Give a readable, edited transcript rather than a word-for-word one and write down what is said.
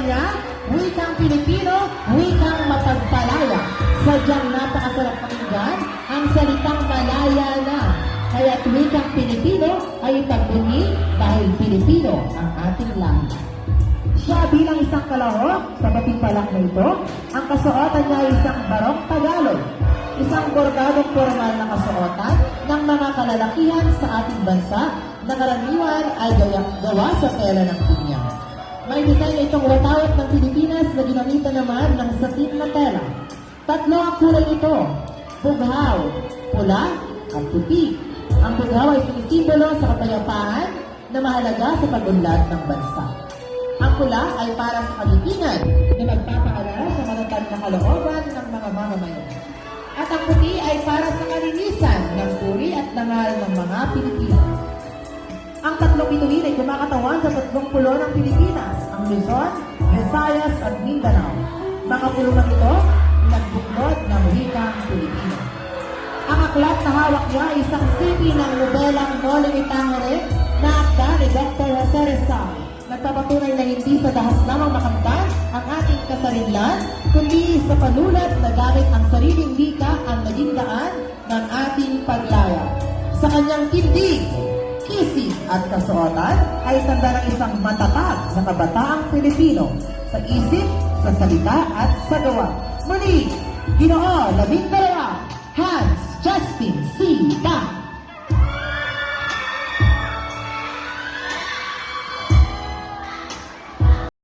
niya, wikang Pilipino, wikang mapagpalaya. Sadyang napakasarap pakinggan ang salitang malaya na. Kaya't wikang Pilipino ay pagbunyi dahil Pilipino ang ating lahi. Siya bilang isang kalahok sa batimpalak na ito, ang kasuotan niya ay isang barong Tagalog, isang bordadong formal na kasuotan ng mga kalalakihan sa ating bansa na karaniwan ay gawa sa tela ng pinya. May design itong watawat ng Pilipinas na ginamitan naman ng satin na tela. Tatlo ang kulay nito, bughaw, pula, at puti. Ang bughaw ay sinisimbolo sa kapayapaan na mahalaga sa pag-unlad ng bansa. Ang pula ay para sa kalitingan na magpapaalala sa matatag na kalooban ng mga mamamayan. At ang puti ay para sa kalinisan ng puri at dangal ng mga Pilipino. Ang tatlong bituin ay kumakatawan sa tatlong pulo ng Pilipinas, ang Luzon, Visayas at Mindanao. Mga pulungan ito, nagbuklod ng wikang Pilipino. Ang aklat na hawak niya ay isang sipi ng nobelang Noli Me Tangere na akda ni Dr. Jose Rizal. Nagpapatunay na hindi sa dahas lamang makamtan ang ating kasarinlan, kundi sa panulat na gamit ang sariling wika ang naging daan ng ating paglaya. Sa kanyang tindig, kisig at kasuotan ay tanda ng isang matatag na kabataang Pilipino sa isip, sa salita at sa gawa. Muli, Ginoo, 12, Hans Justin C.